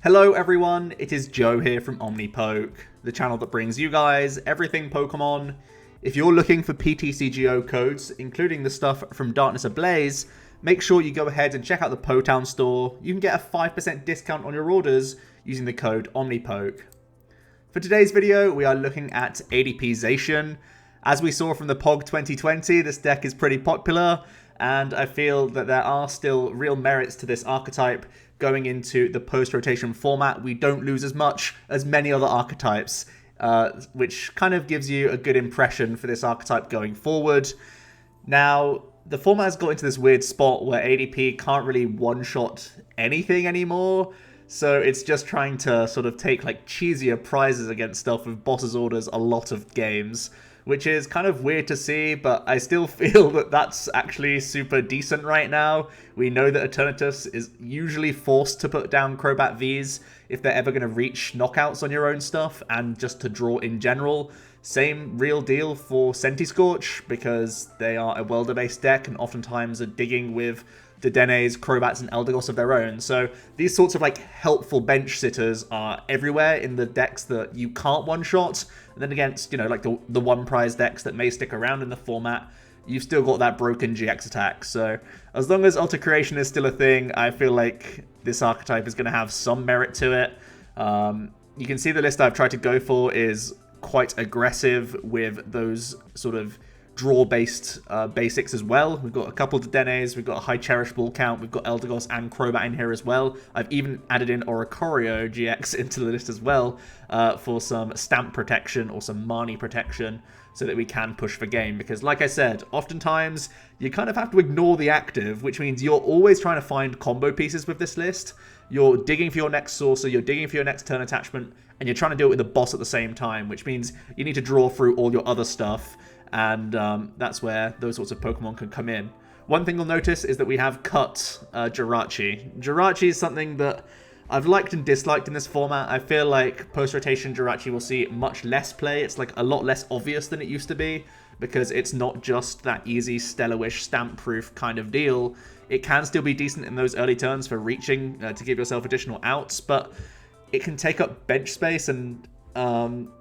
Hello everyone, it is Joe here from OmniPoke, the channel that brings you guys everything Pokemon. If you're looking for PTCGO codes, including the stuff from Darkness Ablaze, make sure you go ahead and check out the Potown store. You can get a 5% discount on your orders using the code OmniPoke. For today's video, we are looking at ADP Zacian. As we saw from the POG 2020, this deck is pretty popular, and I feel that there are still real merits to this archetype. Going into the post-rotation format, we don't lose as much as many other archetypes, which kind of gives you a good impression for this archetype going forward. Now, the format has got into this weird spot where ADP can't really one-shot anything anymore, so it's just trying to sort of take like cheesier prizes against stuff with boss's orders a lot of games, which is kind of weird to see, but I still feel that that's actually super decent right now. We know that Eternatus is usually forced to put down Crobat Vs if they're ever going to reach knockouts on your own stuff, and just to draw in general. Same real deal for Centiskorch, because they are a welder-based deck and oftentimes are digging with Dedennes, Crobats, and Eldegoss of their own. So these sorts of like helpful bench sitters are everywhere in the decks that you can't one-shot. And then against, you know, like the one-prize decks that may stick around in the format, you've still got that broken GX attack. So as long as Alter Creation is still a thing, I feel like this archetype is going to have some merit to it. You can see the list I've tried to go for is quite aggressive with those sort of draw-based basics as well. We've got a couple of Dedennes, we've got a high Cherish Ball count, we've got Eldegoss and Crobat in here as well. I've even added in Oricorio-GX into the list as well for some stamp protection or some Marnie protection so that we can push for game. Because like I said, oftentimes you kind of have to ignore the active, which means you're always trying to find combo pieces with this list. You're digging for your next Saucer, you're digging for your next turn attachment, and you're trying to do it with the boss at the same time, which means you need to draw through all your other stuff. And that's where those sorts of Pokemon can come in. One thing you'll notice is that we have cut Jirachi. Jirachi is something that I've liked and disliked in this format. I feel like post-rotation Jirachi will see much less play. It's like a lot less obvious than it used to be, because it's not just that easy Stellar-wish stamp-proof kind of deal. It can still be decent in those early turns for reaching to give yourself additional outs, but it can take up bench space, and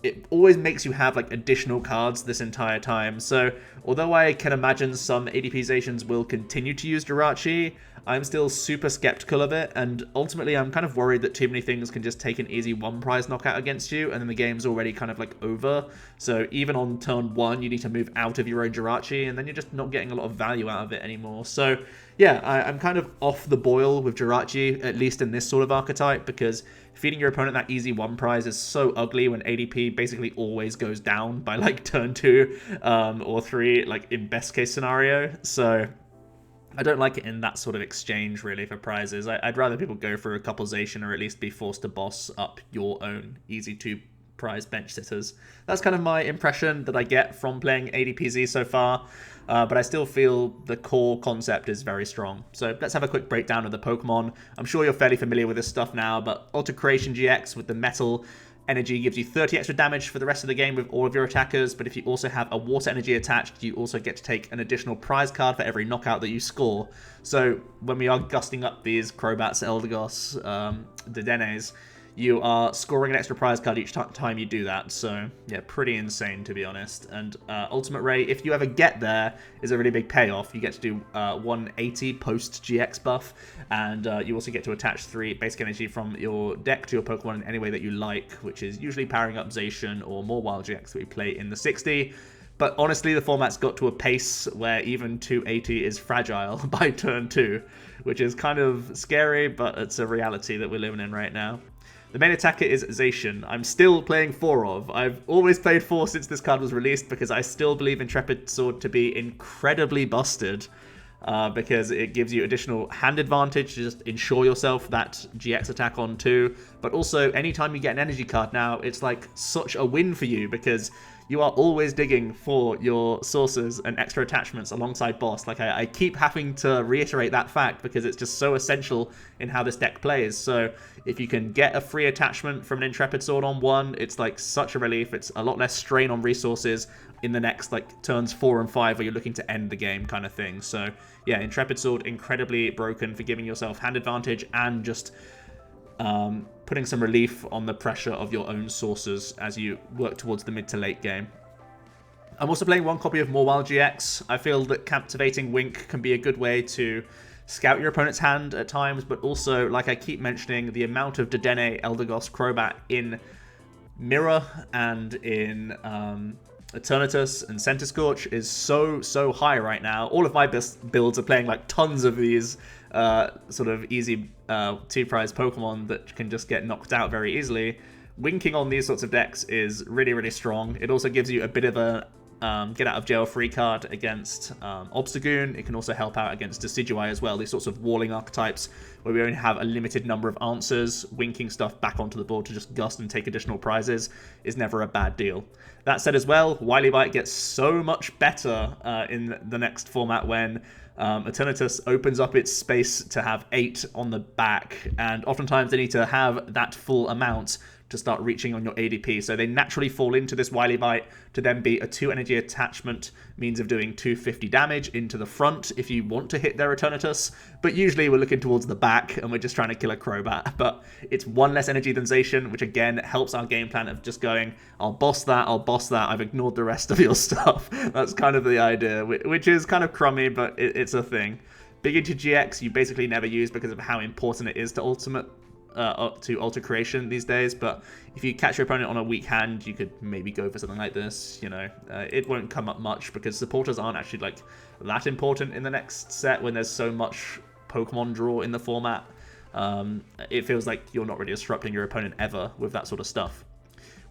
it always makes you have like additional cards this entire time. So although I can imagine some ADP Zacians will continue to use Jirachi, I'm still super skeptical of it, and ultimately I'm kind of worried that too many things can just take an easy one prize knockout against you, and then the game's already kind of like over. So even on turn 1 you need to move out of your own Jirachi, and then you're just not getting a lot of value out of it anymore. So yeah, I'm kind of off the boil with Jirachi, at least in this sort of archetype, because feeding your opponent that easy one prize is so ugly when ADP basically always goes down by like turn 2 or 3, like in best case scenario. So I don't like it in that sort of exchange really for prizes. I'd rather people go for a couple Zacian, or at least be forced to boss up your own easy to prize bench sitters. That's kind of my impression that I get from playing ADPZ so far, but I still feel the core concept is very strong. So let's have a quick breakdown of the Pokemon. I'm sure you're fairly familiar with this stuff now, but Alter Creation GX with the Metal Energy gives you 30 extra damage for the rest of the game with all of your attackers, but if you also have a Water Energy attached, you also get to take an additional prize card for every knockout that you score. So when we are gusting up these Crobats, Eldegoss, Dedennes, you are scoring an extra prize card each time you do that. So yeah, pretty insane to be honest. And Ultimate Ray, if you ever get there, is a really big payoff. You get to do 180 post GX buff, and you also get to attach 3 basic energy from your deck to your Pokemon in any way that you like, which is usually powering up Zacian or Mawile-GX that we play in the 60. But honestly, the format's got to a pace where even 280 is fragile by turn 2, which is kind of scary, but it's a reality that we're living in right now. The main attacker is Zacian. I'm still playing 4 of. I've always played 4 since this card was released, because I still believe Intrepid Sword to be incredibly busted, because it gives you additional hand advantage to just ensure yourself that GX attack on 2. But also, anytime you get an energy card now, it's like such a win for you, because you are always digging for your sources and extra attachments alongside boss. Like, I keep having to reiterate that fact because it's just so essential in how this deck plays. So if you can get a free attachment from an Intrepid Sword on 1, it's like such a relief. It's a lot less strain on resources in the next like turns 4 and 5 where you're looking to end the game kind of thing. So yeah, Intrepid Sword incredibly broken for giving yourself hand advantage and just putting some relief on the pressure of your own sources as you work towards the mid to late game. I'm also playing one copy of Mawile-GX. I feel that Captivating Wink can be a good way to scout your opponent's hand at times, but also, like I keep mentioning, the amount of Dedenne, Eldegoss, Crobat in Mirror and in Eternatus and Centiskorch is so high right now. All of my builds are playing like tons of these sort of easy two-prize Pokemon that can just get knocked out very easily. Winking on these sorts of decks is really strong. It also gives you a bit of a get out of jail free card against Obstagoon. It can also help out against Decidueye as well. These sorts of walling archetypes where we only have a limited number of answers. Winking stuff back onto the board to just gust and take additional prizes is never a bad deal. That said as well, Wily Bite gets so much better in the next format when Eternatus opens up its space to have 8 on the back, and oftentimes they need to have that full amount to start reaching on your ADP. So they naturally fall into this Wily Bite to then be a 2 energy attachment means of doing 250 damage into the front if you want to hit their Eternatus. But usually we're looking towards the back and we're just trying to kill a Crobat. But it's 1 less energy than Zacian, which again helps our game plan of just going, I'll boss that, I've ignored the rest of your stuff. That's kind of the idea, which is kind of crummy, but it's a thing. Big into GX you basically never use because of how important it is to ultimate to Alter Creation these days, but if you catch your opponent on a weak hand, you could maybe go for something like this. You know, it won't come up much because supporters aren't actually like that important in the next set when there's so much Pokemon draw in the format. It feels like you're not really disrupting your opponent ever with that sort of stuff.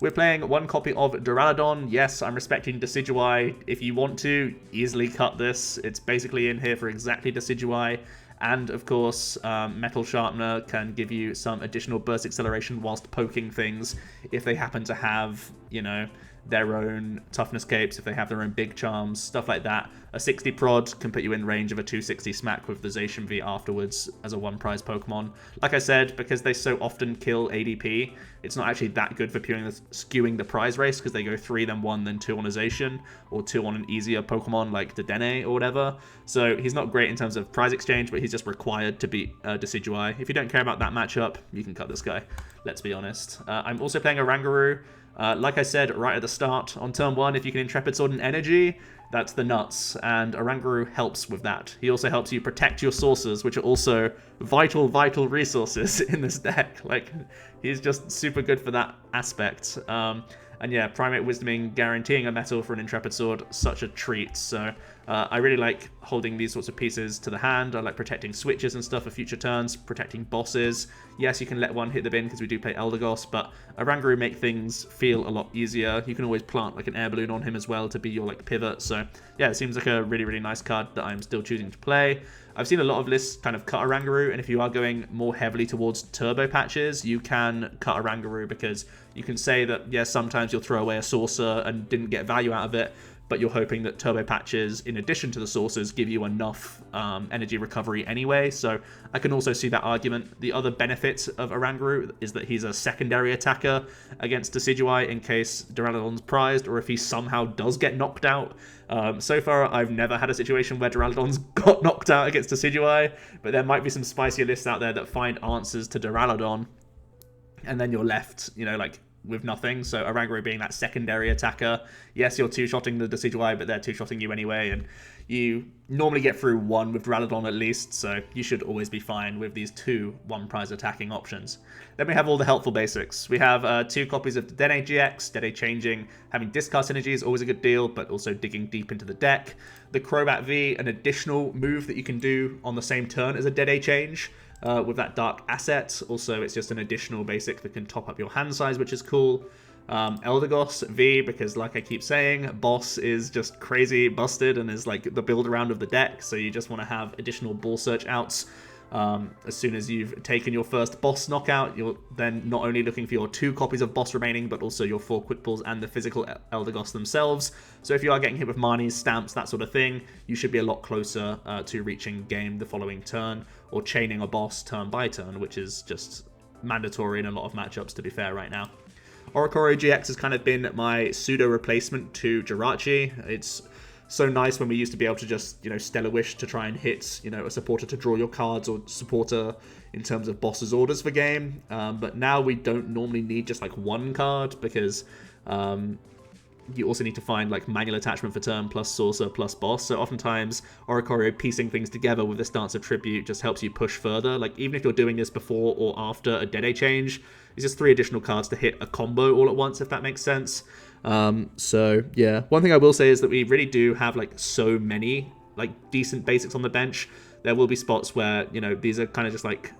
We're playing one copy of Duraludon. Yes, I'm respecting Decidueye. If you want to, easily cut this. It's basically in here for exactly Decidueye. And, of course, Metal Sharpener can give you some additional burst acceleration whilst poking things if they happen to have, you know, their own toughness capes, if they have their own big charms, stuff like that. A 60 prod can put you in range of a 260 smack with the Zacian V afterwards as a 1-prize Pokemon. Like I said, because they so often kill ADP, it's not actually that good for skewing the prize race because they go 3, then 1, then 2 on a Zacian, or 2 on an easier Pokemon like Dedenne or whatever. So he's not great in terms of prize exchange, but he's just required to beat Decidueye. If you don't care about that matchup, you can cut this guy, let's be honest. I'm also playing Oranguru. Like I said right at the start, on turn 1, if you can Intrepid Sword and Energy, that's the nuts, and Oranguru helps with that. He also helps you protect your sources, which are also vital resources in this deck. Like, he's just super good for that aspect. And yeah, Primate Wisdoming guaranteeing a metal for an Intrepid Sword, such a treat. So I really like holding these sorts of pieces to the hand. I like protecting switches and stuff for future turns, protecting bosses. Yes, you can let one hit the bin because we do play Eldegoss, but Oranguru make things feel a lot easier. You can always plant like an Air Balloon on him as well to be your like pivot. So yeah, it seems like a really nice card that I'm still choosing to play. I've seen a lot of lists kind of cut Oranguru, and if you are going more heavily towards turbo patches, you can cut Oranguru because you can say that, yes, sometimes you'll throw away a saucer and didn't get value out of it, but you're hoping that turbo patches, in addition to the saucers, give you enough energy recovery anyway. So I can also see that argument. The other benefit of Oranguru is that he's a secondary attacker against Decidueye in case Duraludon's prized, or if he somehow does get knocked out. So far, I've never had a situation where Duraludon's got knocked out against Decidueye, but there might be some spicier lists out there that find answers to Duraludon, and then you're left, you know, like, with nothing. So Oranguru being that secondary attacker, yes, you're two-shotting the Decidueye, but they're two-shotting you anyway, and you normally get through 1 with Duraludon at least, so you should always be fine with these 2 1-prize attacking options. Then we have all the helpful basics. We have 2 copies of Dedenne-GX, Dedenne changing, having discard synergy is always a good deal, but also digging deep into the deck. The Crobat V, an additional move that you can do on the same turn as a Dedenne change, with that dark asset. Also, it's just an additional basic that can top up your hand size, which is cool. Eldegoss V, because like I keep saying, boss is just crazy busted and is like the build around of the deck, so you just want to have additional ball search outs. As soon as you've taken your first boss knockout, you're then not only looking for your 2 copies of boss remaining, but also your 4 quick balls and the physical Eldegoss themselves. So if you are getting hit with Marnies, stamps, that sort of thing, you should be a lot closer to reaching game the following turn, or chaining a boss turn by turn, which is just mandatory in a lot of matchups, to be fair, right now. Oricorio-GX has kind of been my pseudo replacement to Jirachi. It's so nice when we used to be able to just, you know, Stellar Wish to try and hit, you know, a supporter to draw your cards, or supporter in terms of boss's orders for game. But now we don't normally need just like one card, because you also need to find like manual attachment for turn plus sorcerer plus boss. So oftentimes Oricorio piecing things together with this Dance of Tribute just helps you push further. Like even if you're doing this before or after a DAA change, it's just 3 additional cards to hit a combo all at once, if that makes sense. So yeah, one thing I will say is that we really do have like so many like decent basics on the bench. There will be spots where, you know, these are kind of just like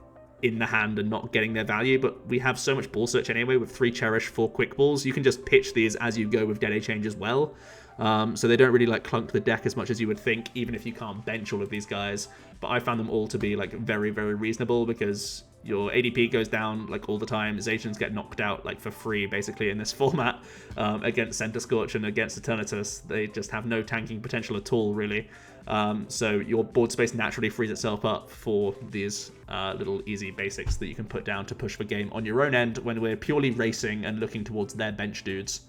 in the hand and not getting their value, but we have so much ball search anyway with 3 Cherish, 4 quick balls. You can just pitch these as you go with DAA change as well. So they don't really like clunk the deck as much as you would think, even if you can't bench all of these guys. But I found them all to be like very, very reasonable, because your ADP goes down like all the time. Zacians get knocked out like for free basically in this format against Center Scorch and against Eternatus. They just have no tanking potential at all, really. So your board space naturally frees itself up for these little easy basics that you can put down to push for game on your own end when we're purely racing and looking towards their bench dudes.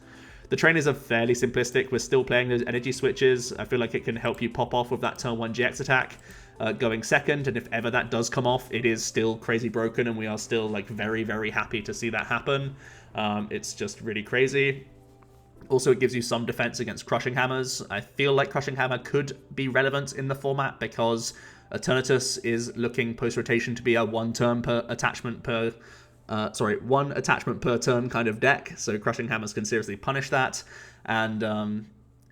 The trainers are fairly simplistic. We're still playing those energy switches. I feel like it can help you pop off with that turn 1 GX attack going second, and if ever that does come off, it is still crazy broken, and we are still like very, very happy to see that happen. It's just really crazy. Also, it gives you some defense against Crushing Hammers. I feel like Crushing Hammer could be relevant in the format because Eternatus is looking post-rotation to be a one attachment per turn kind of deck, so Crushing Hammers can seriously punish that. And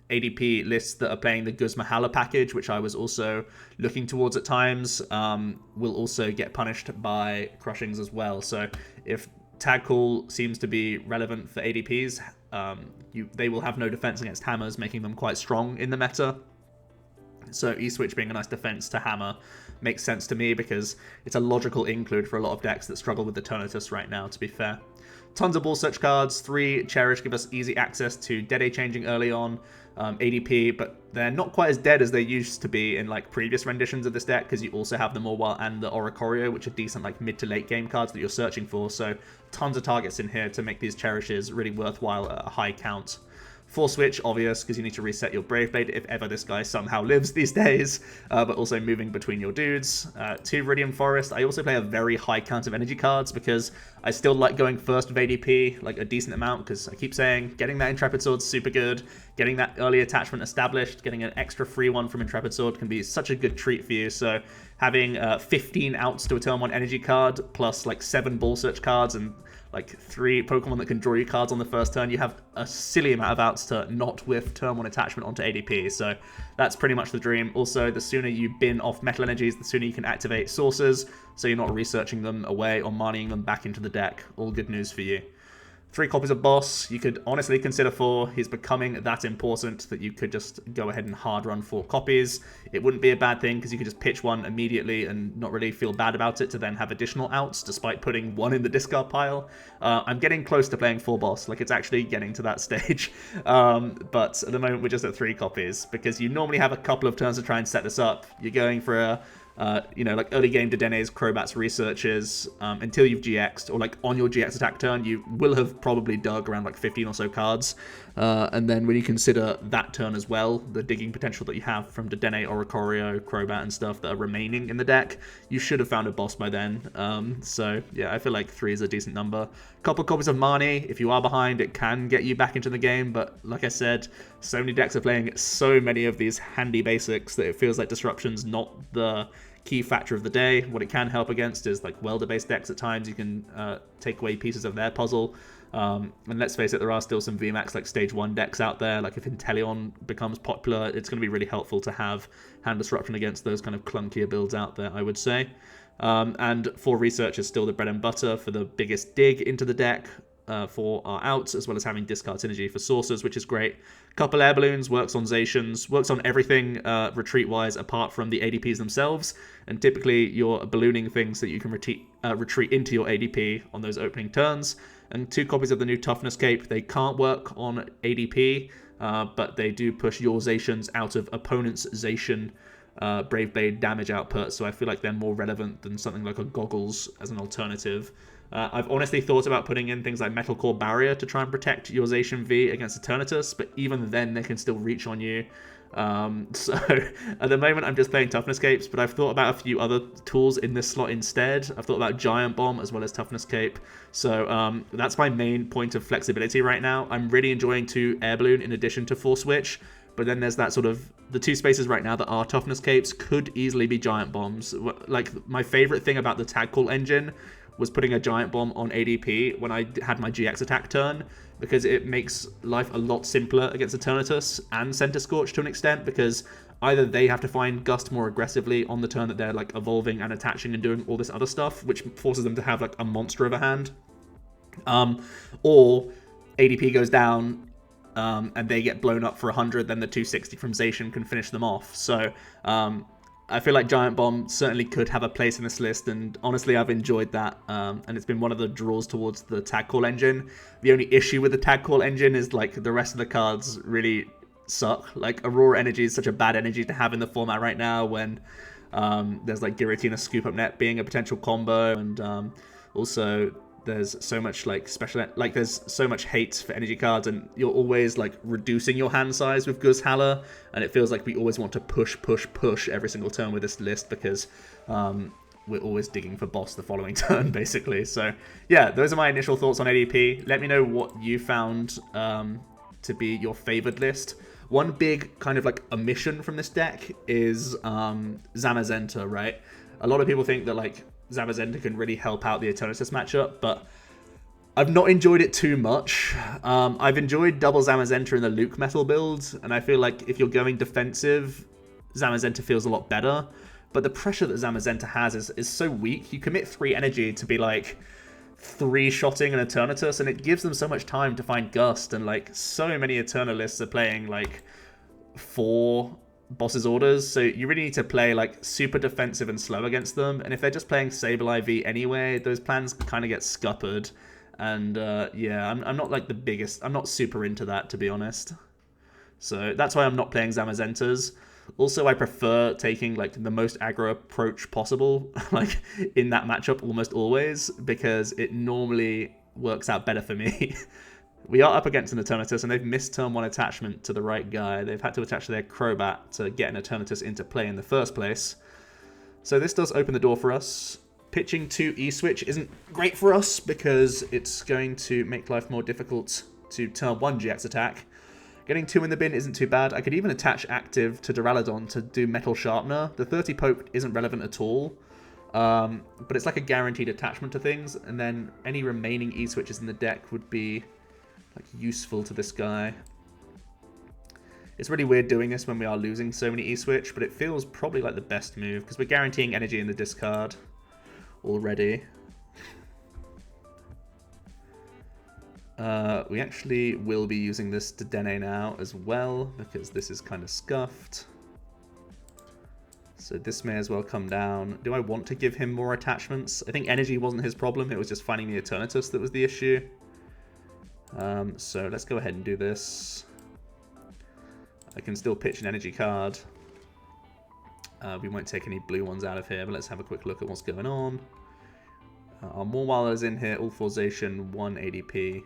ADP lists that are playing the Guzma-Hala package, which I was also looking towards at times, will also get punished by Crushings as well. So if Tag Call seems to be relevant for ADPs, they will have no defense against hammers, making them quite strong in the meta. So E-Switch being a nice defense to hammer makes sense to me, because it's a logical include for a lot of decks that struggle with the Eternatus right now, to be fair. Tons of ball search cards. 3 Cherish give us easy access to DAA changing early on, ADP, but they're not quite as dead as they used to be in like previous renditions of this deck, because you also have the Mawile and the Oricorio, which are decent like mid to late game cards that you're searching for. So tons of targets in here to make these Cherishes really worthwhile at a high count. 4 switch, obvious, because you need to reset your Brave Blade if ever this guy somehow lives these days, but also moving between your dudes. 2 Viridian Forest. I also play a very high count of energy cards, because I still like going first with ADP, like a decent amount, because I keep saying getting that Intrepid Sword's super good, getting that early attachment established, getting an extra free one from Intrepid Sword can be such a good treat for you. So having 15 outs to a turn 1 energy card, plus like 7 ball search cards, and like 3 Pokemon that can draw you cards on the first turn, you have a silly amount of outs to not whiff turn 1 attachment onto ADP. So that's pretty much the dream. Also, the sooner you bin off Metal Energies, the sooner you can activate Sources, so you're not researching them away or Marnieing them back into the deck. All good news for you. 3 copies of Boss. You could honestly consider 4. He's becoming that important that you could just go ahead and hard run 4 copies. It wouldn't be a bad thing, because you could just pitch 1 immediately and not really feel bad about it to then have additional outs despite putting 1 in the discard pile. I'm getting close to playing 4 Boss, like it's actually getting to that stage. But at the moment we're just at 3 copies, because you normally have a couple of turns to try and set this up. You're going for a like early game Dedenne's, Crobat's researches until you've GX'd, or like on your GX attack turn, you will have probably dug around like 15 or so cards. And then when you consider that turn as well, the digging potential that you have from Dedenne, Oricorio, Crobat and stuff that are remaining in the deck, you should have found a boss by then. So yeah, I feel like 3 is a decent number. Couple copies of Marnie. If you are behind, it can get you back into the game, but like I said, so many decks are playing so many of these handy basics that it feels like Disruption's not the key factor of the day. What it can help against is like welder-based decks at times. You can take away pieces of their puzzle. And let's face it, there are still some VMAX like stage 1 decks out there. Like if Inteleon becomes popular, it's going to be really helpful to have hand disruption against those kind of clunkier builds out there, I would say. And 4 research is still the bread and butter for the biggest dig into the deck for our outs, as well as having discard synergy for sources, which is great. Couple Air Balloons works on Zacians, works on everything retreat-wise apart from the ADPs themselves, and typically you're ballooning things that you can retreat into your ADP on those opening turns. And 2 copies of the new Toughness Cape. They can't work on ADP, but they do push your Zacians out of opponent's Zacian Brave Blade damage output, so I feel like they're more relevant than something like a Goggles as an alternative. I've honestly thought about putting in things like Metal Core Barrier to try and protect your Zacian V against Eternatus, but even then they can still reach on you. So at the moment I'm just playing Toughness Capes, but I've thought about a few other tools in this slot instead. I've thought about Giant Bomb as well as Toughness Cape. So that's my main point of flexibility right now. I'm really enjoying 2 Air Balloon in addition to Force Switch, but then there's that sort of, the 2 spaces right now that are Toughness Capes could easily be Giant Bombs. Like, my favorite thing about the Tag Call engine was putting a Giant Bomb on ADP when I had my GX attack turn, because it makes life a lot simpler against Eternatus and Center Scorch to an extent, because either they have to find Gust more aggressively on the turn that they're like evolving and attaching and doing all this other stuff, which forces them to have like a monster of a hand, or ADP goes down and they get blown up for 100, then the 260 from Zacian can finish them off. So I feel like Giant Bomb certainly could have a place in this list, and honestly, I've enjoyed that, and it's been one of the draws towards the Tag Call engine. The only issue with the Tag Call engine is, like, the rest of the cards really suck. Like, Aurora Energy is such a bad energy to have in the format right now when there's, like, Giratina Scoop Up Net being a potential combo, and also there's so much like there's so much hate for energy cards, and you're always like reducing your hand size with Guzhala, and it feels like we always want to push every single turn with this list, because we're always digging for boss the following turn, basically. So yeah, those are my initial thoughts on ADP. Let me know what you found to be your favored list. One big kind of like omission from this deck is Zamazenta, right? A lot of people think that like Zamazenta can really help out the Eternatus matchup, but I've not enjoyed it too much. I've enjoyed double Zamazenta in the Luke Metal build, and I feel like if you're going defensive, Zamazenta feels a lot better. But the pressure that Zamazenta has is so weak. You commit 3 energy to be like 3-shotting an Eternatus, and it gives them so much time to find Gust, and like so many Eternalists are playing like 4 boss's orders, so you really need to play like super defensive and slow against them, and if they're just playing Sable IV anyway, those plans kind of get scuppered, and yeah, I'm not like the biggest, I'm not super into that, to be honest, so that's why I'm not playing Zamazentas. Also, I prefer taking like the most aggro approach possible like in that matchup almost always, because it normally works out better for me. We are up against an Eternatus, and they've missed turn 1 attachment to the right guy. They've had to attach their Crobat to get an Eternatus into play in the first place. So this does open the door for us. Pitching 2 E-Switch isn't great for us, because it's going to make life more difficult to turn 1 GX attack. Getting 2 in the bin isn't too bad. I could even attach active to Duraludon to do Metal Sharpener. The 30 poke isn't relevant at all, but it's like a guaranteed attachment to things, and then any remaining E-Switches in the deck would be like useful to this guy. It's really weird doing this when we are losing so many E-Switch, but it feels probably like the best move, because we're guaranteeing energy in the discard already. We actually will be using this Dedenne now as well, because this is kind of scuffed. So this may as well come down. Do I want to give him more attachments? I think energy wasn't his problem, it was just finding the Eternatus that was the issue. So let's go ahead and do this. I can still pitch an energy card. We won't take any blue ones out of here, but let's have a quick look at what's going on. Our Mawile is in here, all for Zacian, 1 ADP.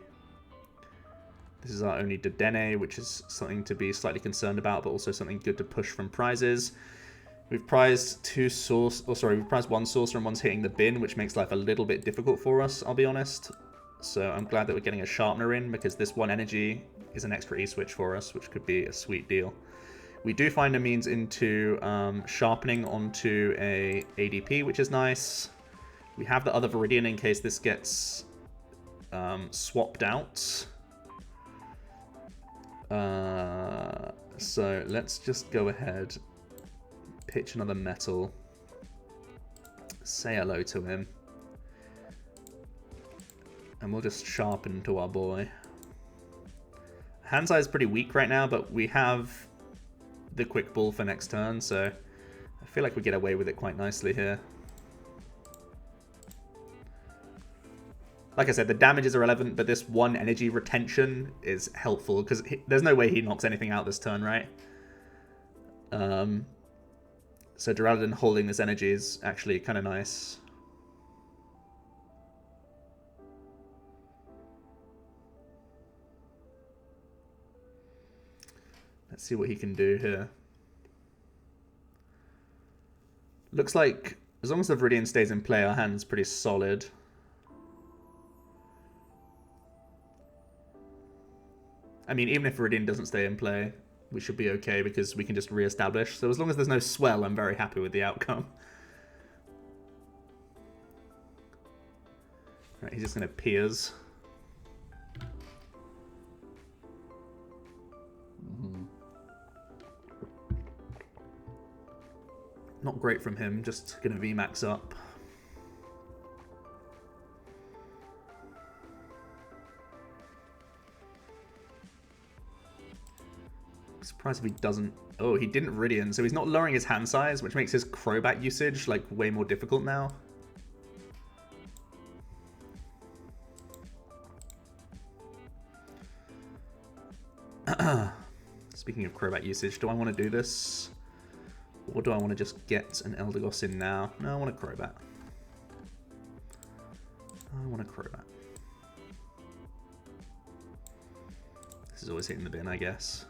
This is our only Dedenne, which is something to be slightly concerned about, but also something good to push from prizes. We've prized 2 source, or sorry, we've prized 1 Sorcerer and 1's hitting the bin, which makes life a little bit difficult for us, I'll be honest. So I'm glad that we're getting a Sharpener in, because this 1 energy is an extra E-Switch for us, which could be a sweet deal. We do find a means into sharpening onto a ADP, which is nice. We have the other Viridian in case this gets swapped out. So let's just go ahead, pitch another metal, say hello to him. And we'll just sharpen to our boy. Hand size is pretty weak right now, but we have the quick ball for next turn, so I feel like we get away with it quite nicely here. Like I said, the damage is irrelevant, but this 1 energy retention is helpful, because there's no way he knocks anything out this turn, right? So Duraludon holding this energy is actually kind of nice. Let's see what he can do here. Looks like as long as the Viridian stays in play, our hand's pretty solid. I mean, even if Viridian doesn't stay in play, we should be okay because we can just re-establish. So as long as there's no swell, I'm very happy with the outcome. Right, he's just going to Piers. Not great from him, just going to VMAX up. Surprised if he doesn't... Oh, he didn't Viridian, so he's not lowering his hand size, which makes his Crobat usage like way more difficult now. Speaking of Crobat usage, do I want to do this? Or do I want to just get an Eldegoss in now? No, I want a Crobat. I want a Crobat. This is always hitting the bin, I guess.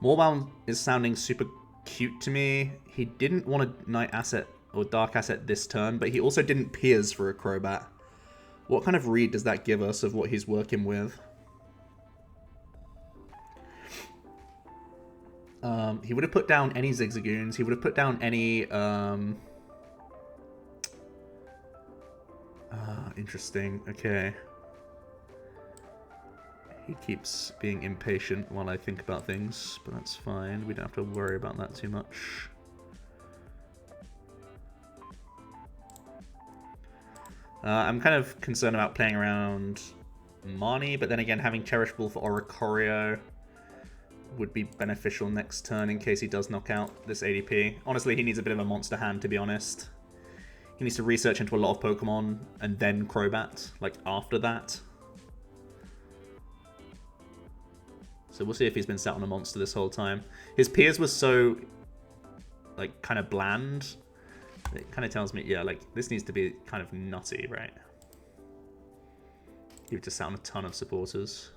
Mawile is sounding super cute to me. He didn't want a Night Asset or Dark Asset this turn, but he also didn't Piers for a Crobat. What kind of read does that give us of what he's working with? He would have put down any Zigzagoons. He would have put down any... interesting. Okay. He keeps being impatient while I think about things, but that's fine. We don't have to worry about that too much. I'm kind of concerned about playing around Marnie, but then again, having Cherish Ball for Oricorio would be beneficial next turn in case he does knock out this ADP. Honestly, he needs a bit of a monster hand, to be honest. He needs to research into a lot of Pokemon and then Crobat, like after that. So we'll see if he's been sat on a monster this whole time. His Piers was so, like, kind of bland. It kind of tells me, yeah, like, this needs to be kind of nutty, right? He would just sat on a ton of supporters.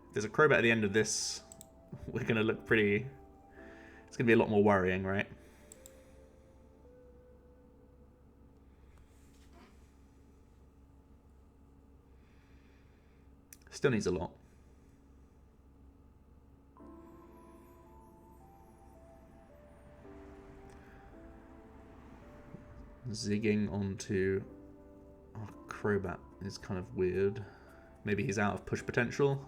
If there's a Crobat at the end of this, we're going to look pretty... It's going to be a lot more worrying, right? Still needs a lot. Zigging onto Crobat is kind of weird. Maybe he's out of push potential.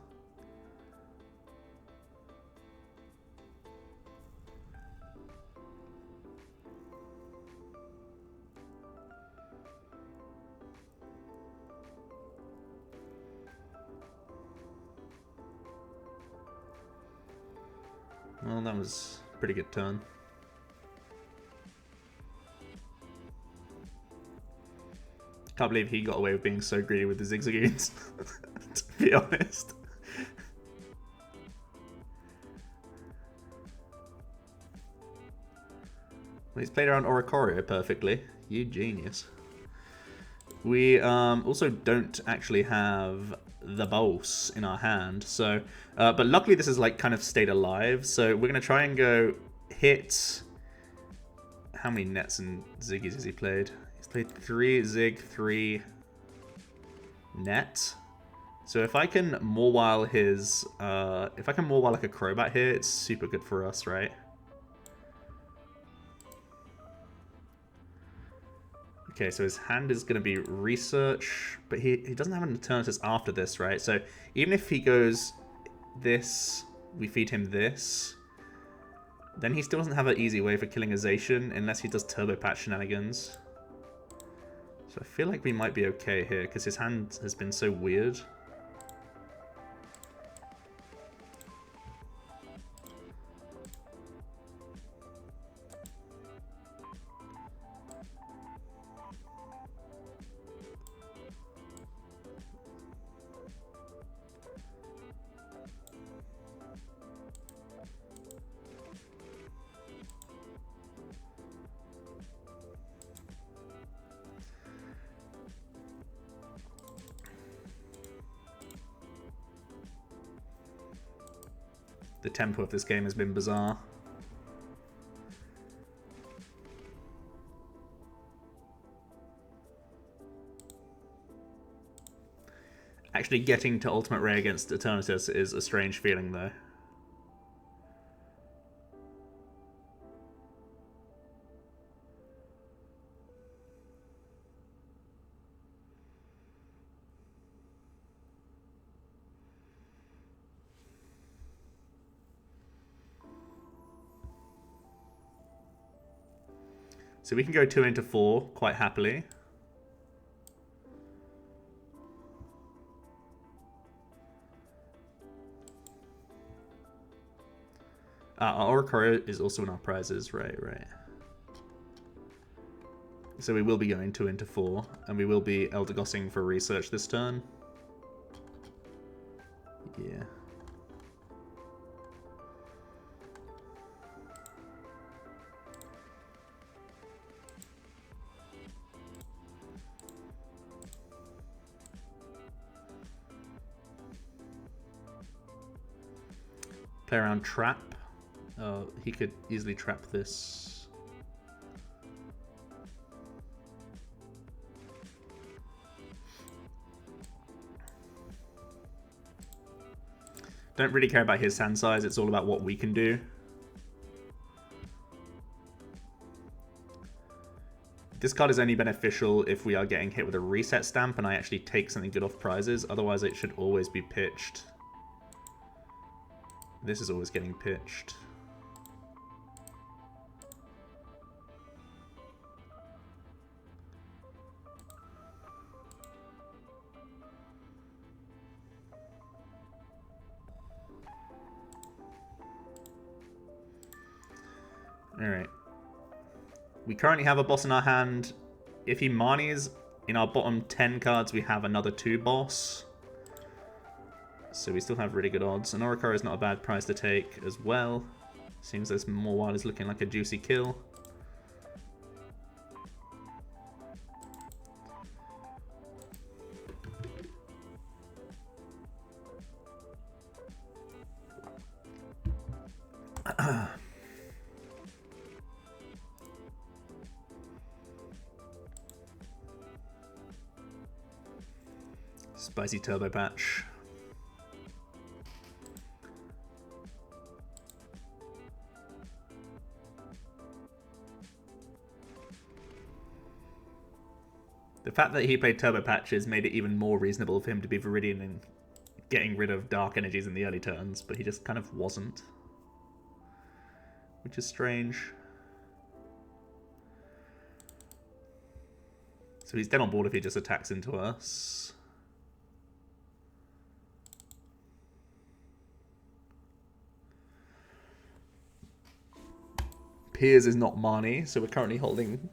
Well, that was a pretty good turn. Can't believe he got away with being so greedy with the Zigzagoons, to be honest. Well, he's played around Oricorio perfectly. You genius. We also don't actually have the Boss in our hand, so but luckily this is like kind of stayed alive, so we're gonna try and go hit. How many nets and Ziggies has he played? He's played 3 Zig, 3 net. So if I can Mawile his if I can Mawile like a Crobat here, it's super good for us, right? Okay, so his hand is going to be research, but he doesn't have an Eternatus after this, right? So even if he goes this, we feed him this, then he still doesn't have an easy way for killing a Zacian unless he does Turbo Patch shenanigans. So I feel like we might be okay here because his hand has been so weird. The tempo of this game has been bizarre. Actually getting to Ultimate Rare against Eternatus is a strange feeling, though. So we can go 2 into 4 quite happily. Our Oricorio is also in our prizes, right. So we will be going 2 into 4, and we will be Eldegossing for research this turn. Yeah. Play around trap. Oh, he could easily trap this. Don't really care about his hand size, it's all about what we can do. This card is only beneficial if we are getting hit with a reset stamp and I actually take something good off prizes, otherwise it should always be pitched. This is always getting pitched. Alright. We currently have a boss in our hand. If he Marnies, in our bottom 10 cards we have another 2 boss. So we still have really good odds. And Oricorio is not a bad prize to take as well. Seems this Mawile is looking like a juicy kill. Spicy Turbo Patch. The fact that he played Turbo Patches made it even more reasonable for him to be Viridian and getting rid of Dark Energies in the early turns, but he just kind of wasn't. Which is strange. So he's dead on board if he just attacks into us. Piers is not Marnie, so we're currently holding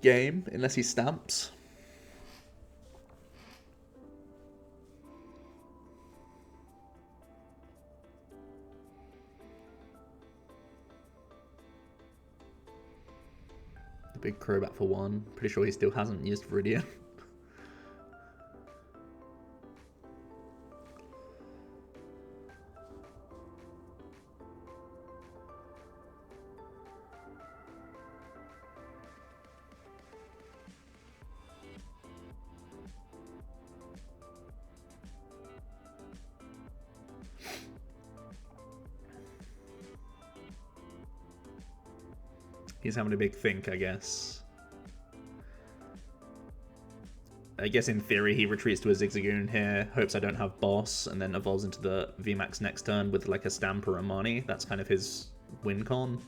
game, unless he stamps. The big Crobat for 1. Pretty sure he still hasn't used Viridian. He's having a big think, I guess. I guess in theory he retreats to a Zigzagoon here, hopes I don't have boss, and then evolves into the VMAX next turn with like a Stamp or a Marnie. That's kind of his win con.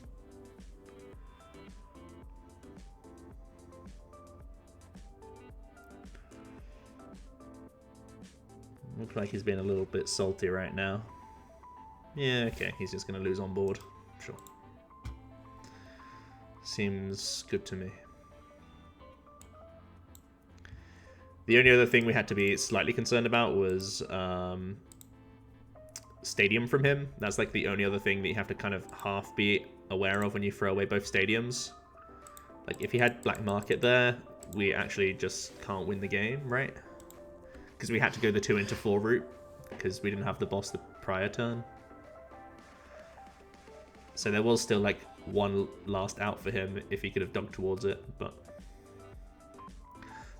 Looks like he's being a little bit salty right now. Yeah, okay, he's just going to lose on board. Sure. Seems good to me. The only other thing we had to be slightly concerned about was Stadium from him. That's like the only other thing that you have to kind of half be aware of when you throw away both Stadiums. Like if he had Black Market there, we actually just can't win the game, right? Because we had to go the 2 into 4 route because we didn't have the boss the prior turn. So there was still like one last out for him if he could have dug towards it, but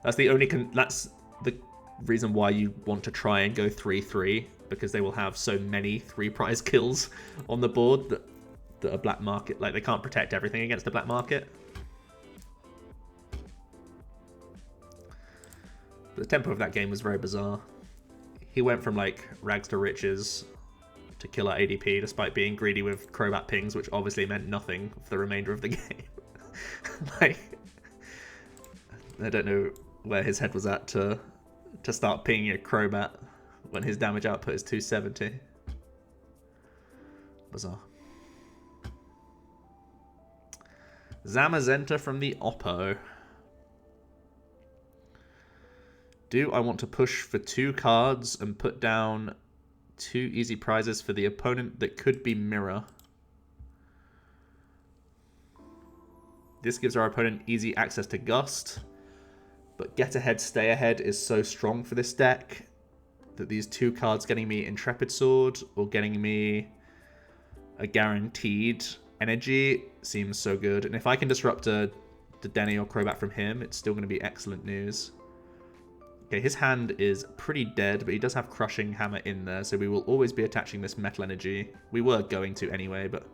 that's the only that's the reason why you want to try and go 3-3, because they will have so many 3 prize kills on the board that a black market, like, they can't protect everything against the black market. But the tempo of that game was very bizarre. He went from like rags to riches to kill our ADP despite being greedy with Crobat pings, which obviously meant nothing for the remainder of the game. Like, I don't know where his head was at to start pinging a Crobat when his damage output is 270. Bizarre. Zamazenta from the Oppo. Do I want to push for 2 cards and put down 2 easy prizes for the opponent that could be Mirror? This gives our opponent easy access to Gust, but Get Ahead, Stay Ahead is so strong for this deck that these 2 cards getting me Intrepid Sword or getting me a guaranteed energy seems so good. And if I can disrupt a Dedenne or Crobat from him, it's still going to be excellent news. Okay, his hand is pretty dead, but he does have Crushing Hammer in there, so we will always be attaching this Metal Energy. We were going to anyway, but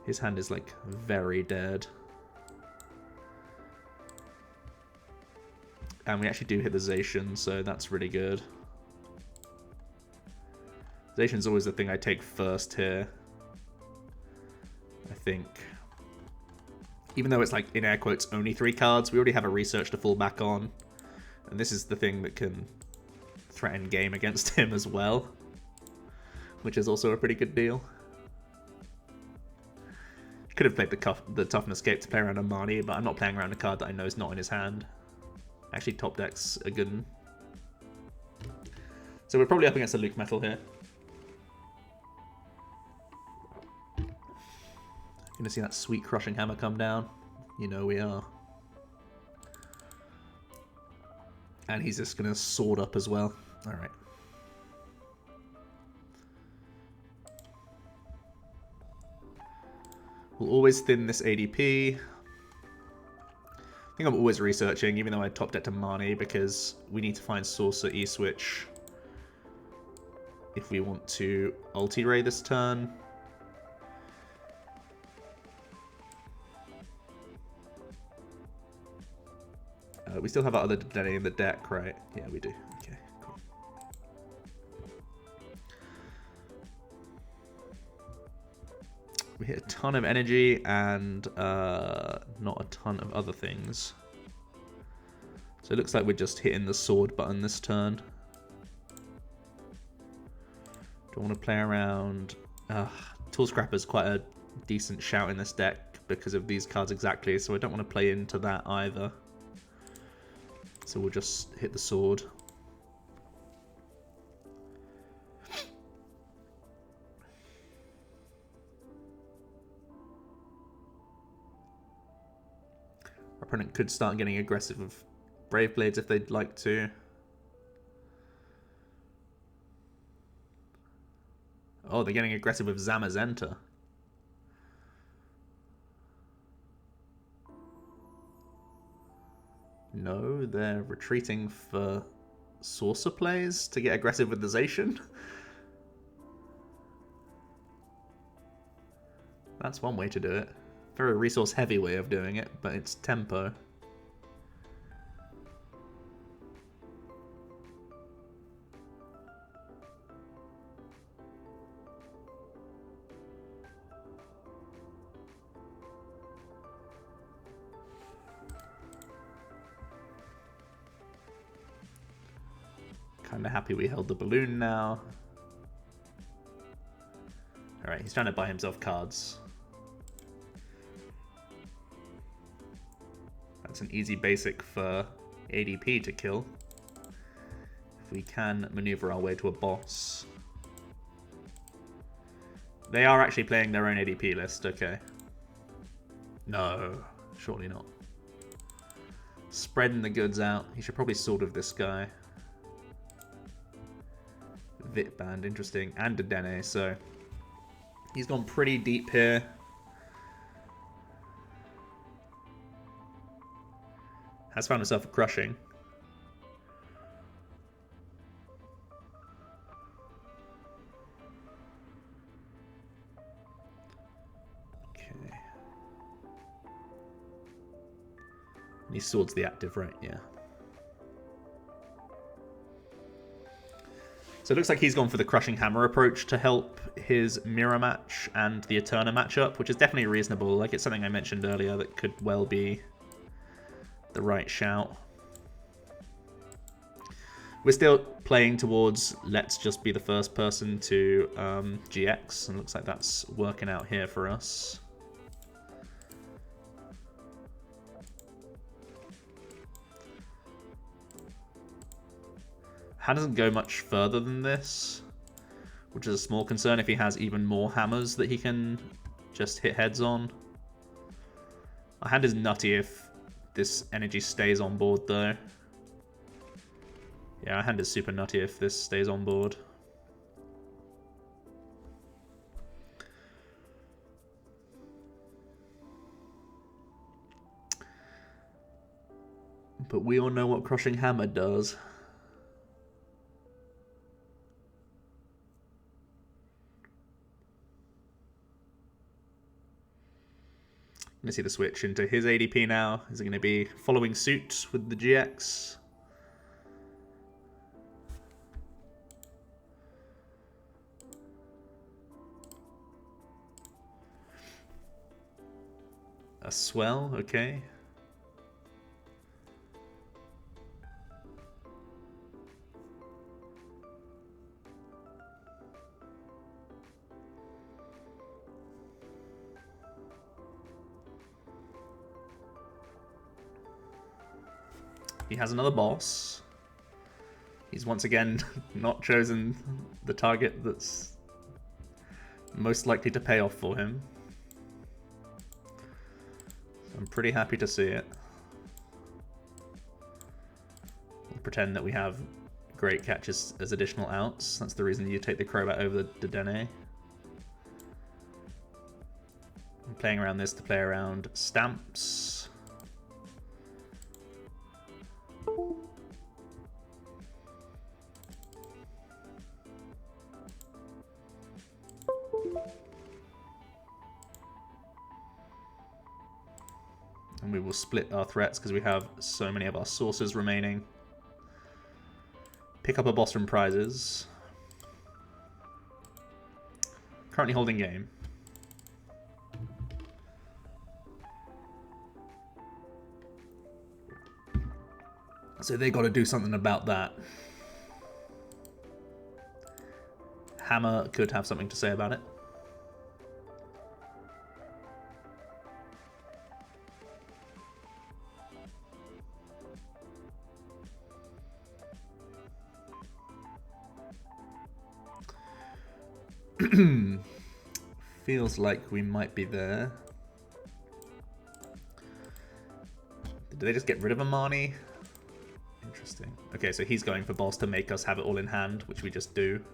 his hand is, like, very dead. And we actually do hit the Zacian, so that's really good. Zacian's always the thing I take first here, I think. Even though it's, like, in air quotes, only 3 cards, we already have a Research to fall back on. And this is the thing that can threaten game against him as well, which is also a pretty good deal. Could have played the Toughness Cape to play around a Marnie, but I'm not playing around a card that I know is not in his hand. Actually, top deck's a good one. So we're probably up against a Luke Metal here. Gonna see that sweet Crushing Hammer come down. You know we are. And he's just going to sword up as well. Alright. We'll always thin this ADP. I think I'm always researching, even though I top deck to Marnie, because we need to find Saucer E-Switch if we want to ulti-ray this turn. We still have our other Dedenne in the deck, right? Yeah, we do. Okay, cool. We hit a ton of energy and not a ton of other things. So it looks like we're just hitting the sword button this turn. Don't want to play around. Tool Scrapper's quite a decent shout in this deck because of these cards exactly, so I don't want to play into that either. So we'll just hit the sword. Our opponent could start getting aggressive with Brave Blades if they'd like to. Oh, they're getting aggressive with Zamazenta. No, they're retreating for Saucer plays to get aggressive with the Zacian. That's one way to do it. Very resource heavy way of doing it, but it's tempo. Kinda happy we held the balloon now. Alright, he's trying to buy himself cards. That's an easy basic for ADP to kill. If we can maneuver our way to a boss. They are actually playing their own ADP list, okay. No, surely not. Spreading the goods out. He should probably sword with this guy. Vit Band, interesting, and Dedenne, so he's gone pretty deep here. Has found himself a crushing. Okay. He swords the active, right? Yeah. So it looks like he's gone for the Crushing Hammer approach to help his Mirror match and the Eterna matchup, which is definitely reasonable. Like, it's something I mentioned earlier that could well be the right shout. We're still playing towards let's just be the first person to GX, and looks like that's working out here for us. Han doesn't go much further than this, which is a small concern if he has even more hammers that he can just hit heads on. My hand is nutty if this energy stays on board, though. Yeah, our hand is super nutty if this stays on board. But we all know what Crushing Hammer does. I'm going to see the switch into his ADP now. Is it going to be following suit with the GX? A swell, okay. He has another boss. He's once again not chosen the target that's most likely to pay off for him. I'm pretty happy to see it. We'll pretend that we have great catches as additional outs. That's the reason you take the Crobat over the Dedenne. I'm playing around this to play around stamps. And we will split our threats because we have so many of our sources remaining. Pick up a boss from prizes. Currently holding game. So they got to do something about that. Hammer could have something to say about it. Feels like we might be there. Did they just get rid of a Marnie? Interesting. Okay, so he's going for boss to make us have it all in hand, which we just do.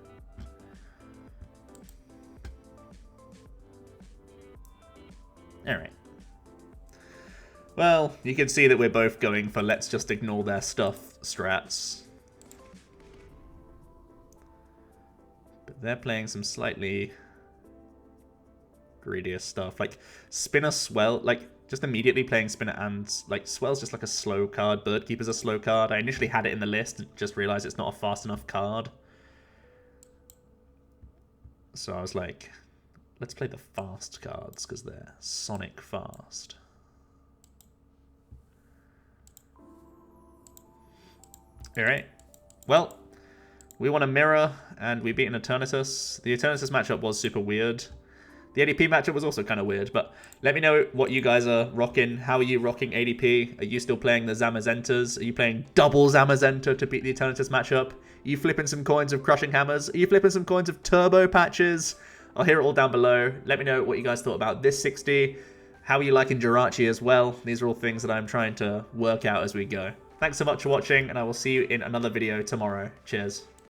Alright. Well, you can see that we're both going for let's just ignore their stuff strats. But they're playing some slightly greedier stuff. Like, Spinner Swell, like, just immediately playing Spinner and, like, Swell's just like a slow card. Bird Keeper's a slow card. I initially had it in the list and just realized it's not a fast enough card. So I was like, let's play the fast cards because they're Sonic fast. Alright. Well, we want a Mirror, and we beat an Eternatus. The Eternatus matchup was super weird. The ADP matchup was also kind of weird, but let me know what you guys are rocking. How are you rocking ADP? Are you still playing the Zamazentas? Are you playing double Zamazenta to beat the Eternatus matchup? Are you flipping some coins of Crushing Hammers? Are you flipping some coins of Turbo Patches? I'll hear it all down below. Let me know what you guys thought about this 60. How are you liking Jirachi as well? These are all things that I'm trying to work out as we go. Thanks so much for watching, and I will see you in another video tomorrow. Cheers.